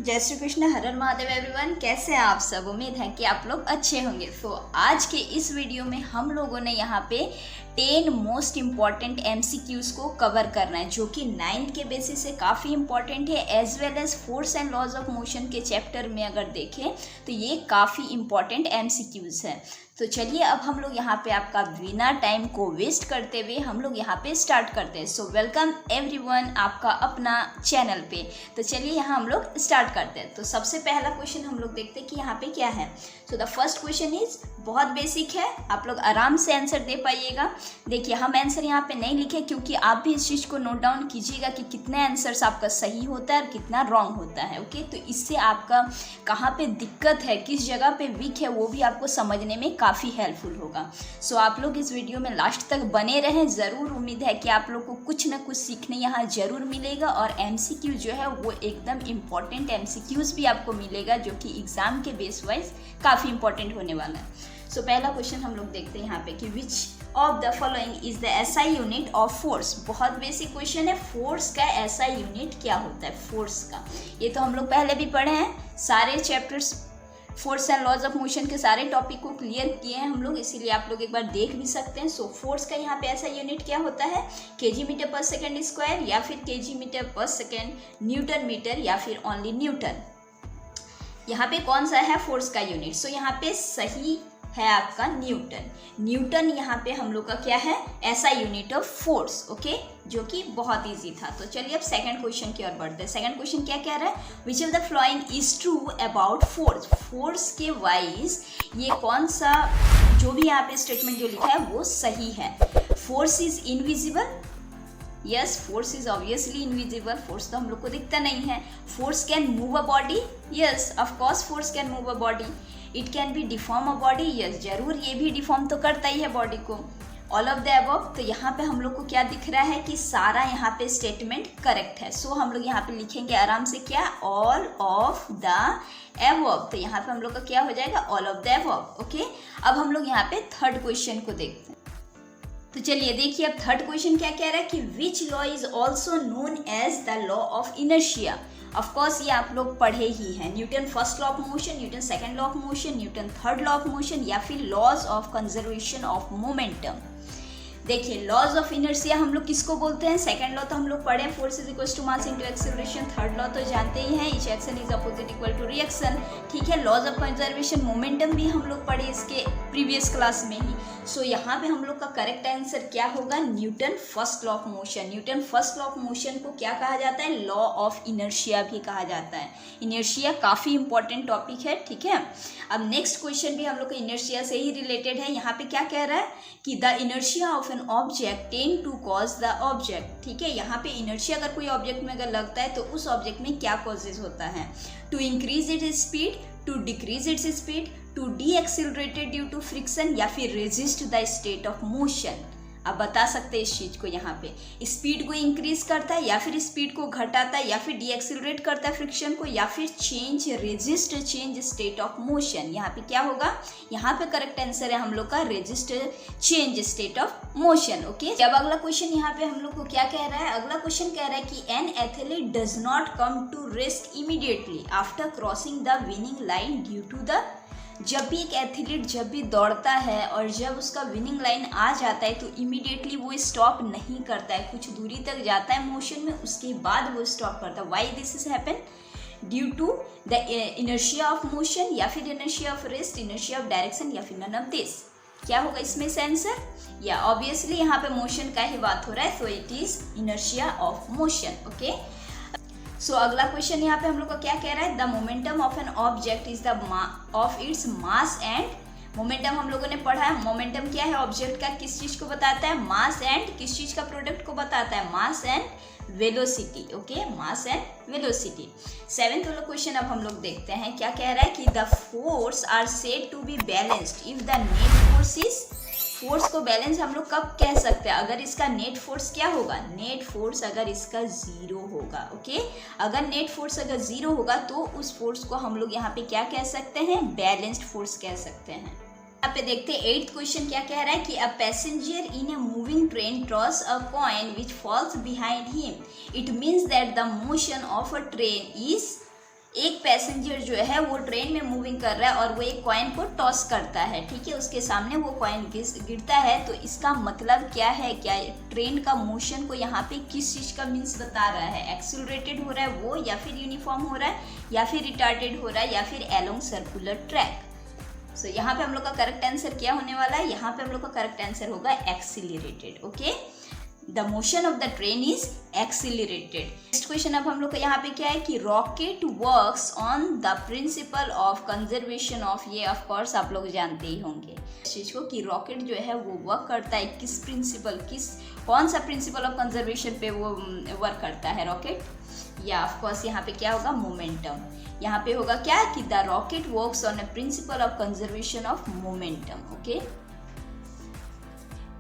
जय श्री कृष्ण, हर हर महादेव एवरीवन। कैसे हैं आप सब? उम्मीद है कि आप लोग अच्छे होंगे। तो आज के इस वीडियो में हम लोगों ने यहाँ पे 10 मोस्ट इम्पॉर्टेंट MCQs को कवर करना है, जो कि 9th के बेसिस से काफ़ी इंपॉर्टेंट है, as well as force and laws of motion के चैप्टर में अगर देखें तो ये काफ़ी इंपॉर्टेंट MCQs है। तो चलिए अब हम लोग यहाँ पे आपका बिना टाइम को वेस्ट करते हुए हम लोग यहाँ पे स्टार्ट करते हैं। सो वेलकम एवरीवन आपका अपना चैनल पे। तो चलिए यहाँ हम लोग स्टार्ट करते हैं। तो सबसे पहला क्वेश्चन हम लोग देखते हैं कि यहाँ पे क्या है। So the first question is बहुत बेसिक है, आप लोग आराम से आंसर दे पाइएगा। देखिए हम आंसर यहाँ पे नहीं लिखे क्योंकि आप भी इस चीज़ को नोट डाउन कीजिएगा कि कितने आंसर्स आपका सही होता है और कितना रॉन्ग होता है। ओके, तो इससे आपका कहाँ पे दिक्कत है, किस जगह पे वीक है, वो भी आपको समझने में काफ़ी हेल्पफुल होगा। सो आप लोग इस वीडियो में लास्ट तक बने रहें ज़रूर। उम्मीद है कि आप लोग को कुछ ना कुछ सीखने यहाँ ज़रूर मिलेगा और MCQ जो है वो एकदम इम्पॉर्टेंट MCQs भी आपको मिलेगा, जो कि एग्ज़ाम के बेस वाइज काफ़ी इंपॉर्टेंट होने वाला है। सो पहला क्वेश्चन हम लोग देखते हैं यहाँ पे कि which of the following is the SI unit of force. बहुत बेसिक क्वेश्चन है, फोर्स का SI यूनिट क्या होता है फोर्स का। ये तो हम लोग पहले भी पढ़े हैं, सारे chapters force and laws of motion के सारे टॉपिक को क्लियर किए हैं हम लोग, इसीलिए आप लोग एक बार देख भी सकते हैं। सो फोर्स का यहाँ पे SI यूनिट क्या होता है, kg मीटर पर सेकेंड स्क्वायर या फिर kg मीटर पर सेकेंड, न्यूटन मीटर या फिर ओनली न्यूटन। यहाँ पे कौन सा है फोर्स का यूनिट? सो यहाँ पे सही है आपका न्यूटन। न्यूटन यहाँ पे हम लोग का क्या है, SI unit of force. Okay, जो कि बहुत इजी था। तो चलिए अब सेकंड क्वेश्चन की ओर बढ़ते हैं। सेकंड क्वेश्चन क्या कह रहा है, which of the following is true about force. Force के वाइज ये कौन सा जो भी यहाँ पे स्टेटमेंट जो लिखा है वो सही है। Force is invisible, yes force is obviously invisible, force तो हम लोग को दिखता नहीं है। Force can move a body, yes of course force can move a body. It can be deform a body, yes जरूर ये भी डिफॉर्म तो करता ही है बॉडी को। ऑल ऑफ द अबव, तो यहाँ पे हम लोग को क्या दिख रहा है कि सारा यहाँ पे स्टेटमेंट करेक्ट है। सो हम लोग यहाँ पे लिखेंगे आराम से क्या, ऑल ऑफ द अबव। तो यहाँ पे हम लोग का क्या हो जाएगा, all of the above. Okay, अब हम लोग यहाँ पे थर्ड क्वेश्चन को देखते हैं। तो चलिए देखिए अब थर्ड क्वेश्चन क्या कह रहा है कि which law is also known as the law of inertia. Of course ये आप लोग पढ़े ही हैं, Newton first law of motion, Newton second law of motion, Newton third law of motion या फिर laws of conservation of momentum. देखिए laws of inertia हम लोग किसको बोलते हैं, सेकंड लॉ तो हम लोग पढ़े, force is equal to mass into acceleration. Third law तो जानते ही हैं, each action is opposite equal to reaction. ठीक है, लॉज ऑफ कंजर्वेशन मोमेंटम भी हम लोग पढ़े इसके प्रीवियस क्लास में ही। सो यहाँ पे हम लोग का करेक्ट आंसर क्या होगा, Newton first law of motion. Newton first law of motion को क्या कहा जाता है, लॉ ऑफ इनर्शिया भी कहा जाता है। इनर्शिया काफ़ी इंपॉर्टेंट टॉपिक है। ठीक है, अब नेक्स्ट क्वेश्चन भी हम लोग को इनर्शिया से ही रिलेटेड है। यहाँ पे क्या कह रहा है कि the inertia of an object tend to cause the object. ठीक है, यहाँ पे इनर्शिया अगर कोई ऑब्जेक्ट में अगर लगता है तो उस ऑब्जेक्ट में क्या कॉजेज होता है, to increase its speed, to decrease its speed, to decelerated due to friction या फिर resist the state of motion. आप बता सकते हैं इस चीज़ को, यहाँ पे स्पीड को इंक्रीज करता है या फिर स्पीड को घटाता है या फिर डी एक्सिलरेट करता है फ्रिक्शन को या फिर resist change state of motion. यहाँ पे क्या होगा, यहाँ पे करेक्ट आंसर है हम लोग का resist change state of motion. Okay, अब अगला क्वेश्चन यहाँ पे हम लोग को क्या कह रहा है, अगला क्वेश्चन कह रहा है कि an athlete does not come to rest immediately after crossing the winning line due to the. जब भी एक एथलीट जब भी दौड़ता है और जब उसका विनिंग लाइन आ जाता है तो इमीडिएटली वो स्टॉप नहीं करता है, कुछ दूरी तक जाता है मोशन में, उसके बाद वो स्टॉप करता है। Why this is happen, due to the inertia of motion या फिर inertia of rest, inertia of direction या फिर नन ऑफ दिस। क्या होगा इसमें से आंसर, या ऑब्वियसली यहाँ पे मोशन का ही बात हो रहा है, so it is inertia of motion. Okay, so अगला क्वेश्चन यहाँ पे हम लोग का क्या कह रहा है, the momentum of an object is the of its mass and momentum हम लोगों ने पढ़ा है। मोमेंटम क्या है ऑब्जेक्ट का, किस चीज को बताता है, मास एंड किस चीज का प्रोडक्ट को बताता है, mass and velocity. Okay, mass and velocity. Seventh वाला क्वेश्चन अब हम लोग देखते हैं क्या कह रहा है कि the force are said to be balanced if the net force is. Force को बैलेंस हम लोग कब कह सकते हैं, अगर इसका नेट फोर्स क्या होगा, नेट फोर्स अगर इसका जीरो होगा। ओके, अगर नेट फोर्स अगर जीरो होगा तो उस फोर्स को हम लोग यहाँ पे क्या कह सकते हैं, बैलेंस्ड फोर्स कह सकते हैं। यहाँ पे देखते हैं एट्थ क्वेश्चन क्या कह रहा है कि a passenger in a moving train toss a coin which falls behind him, it means that the motion of a train is एक पैसेंजर जो है वो ट्रेन में मूविंग कर रहा है और वो एक कॉइन को टॉस करता है, ठीक है, उसके सामने वो कॉइन गिरता है। तो इसका मतलब क्या है, क्या ट्रेन का मोशन को यहाँ पे किस चीज़ का मीन्स बता रहा है, एक्सीलरेटेड हो रहा है वो, या फिर यूनिफॉर्म हो रहा है, या फिर रिटार्टेड हो रहा है, या फिर एलोंग सर्कुलर ट्रैक। सो यहाँ पे हम लोग का करेक्ट आंसर क्या होने वाला है, यहाँ पे हम लोग का करेक्ट आंसर होगा accelerated. Okay, the motion of the train is accelerated. Next question अब हम लोग का यहाँ पे क्या है कि rocket works on the principle of conservation of, ये ऑफ कोर्स आप लोग जानते ही होंगे इस चीज को कि रॉकेट जो है वो वर्क करता है किस प्रिंसिपल, कौन सा प्रिंसिपल ऑफ कंजर्वेशन पे वो वर्क करता है रॉकेट, या ऑफ कोर्स यहाँ पे क्या होगा, मोमेंटम। यहाँ पे होगा क्या कि the rocket works on a principle of conservation of momentum. Okay,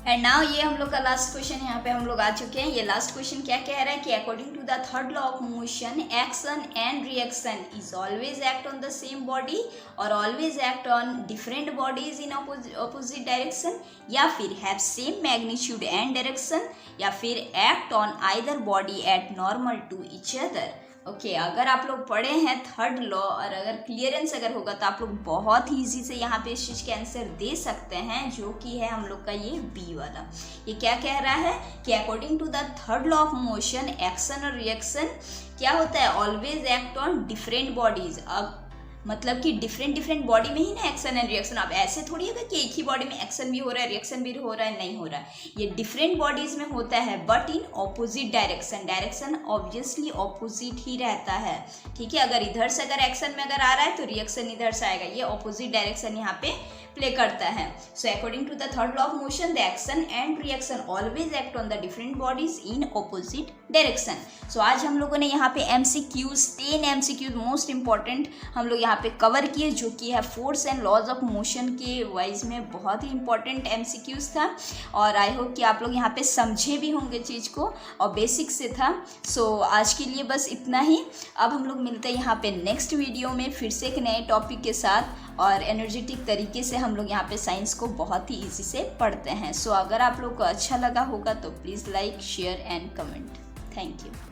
and now ये हम लोग का लास्ट क्वेश्चन यहाँ पे हम लोग आ चुके हैं। ये लास्ट क्वेश्चन क्या कह रहा है कि according to the third law of motion, action and reaction is always act on the same body और always act on different bodies in opposite direction, या फिर have same magnitude and direction, या फिर act on either body at normal to each other. Okay, अगर आप लोग पढ़े हैं थर्ड लॉ और अगर क्लियरेंस अगर होगा तो आप लोग बहुत ही ईजी से यहाँ पे इस चीज़ के आंसर दे सकते हैं, जो कि है हम लोग का ये बी वाला। ये क्या कह रहा है कि according to the third law of motion, action और रिएक्शन क्या होता है, always act on different bodies. अब मतलब कि डिफरेंट बॉडी में ही ना एक्शन एंड रिएक्शन, अब ऐसे थोड़ी होगा कि एक ही बॉडी में एक्शन भी हो रहा है रिएक्शन भी हो रहा है, नहीं हो रहा है। ये डिफरेंट बॉडीज में होता है but in opposite direction, direction obviously opposite ही रहता है, ठीक है। अगर इधर से अगर एक्शन में अगर आ रहा है तो रिएक्शन इधर से आएगा, ये ऑपोजिट डायरेक्शन यहाँ पे प्ले करता है। So according to the third law of motion, the action and reaction always act on the different bodies in opposite direction. So आज हम लोगों ने यहाँ पे MCQs 10 MCQs मोस्ट इंपॉर्टेंट हम लोग यहाँ पे कवर किए, जो कि है force and laws of motion के वाइज में बहुत ही इंपॉर्टेंट MCQs था। और आई होप कि आप लोग यहाँ पे समझे भी होंगे चीज़ को और बेसिक से था। सो आज के लिए बस इतना ही। अब हम लोग मिलते हैं यहाँ पे नेक्स्ट वीडियो में फिर से एक नए टॉपिक के साथ, और एनर्जेटिक तरीके से हम लोग यहाँ पे साइंस को बहुत ही ईजी से पढ़ते हैं। सो अगर आप लोग को अच्छा लगा होगा तो please like, share and comment. Thank you.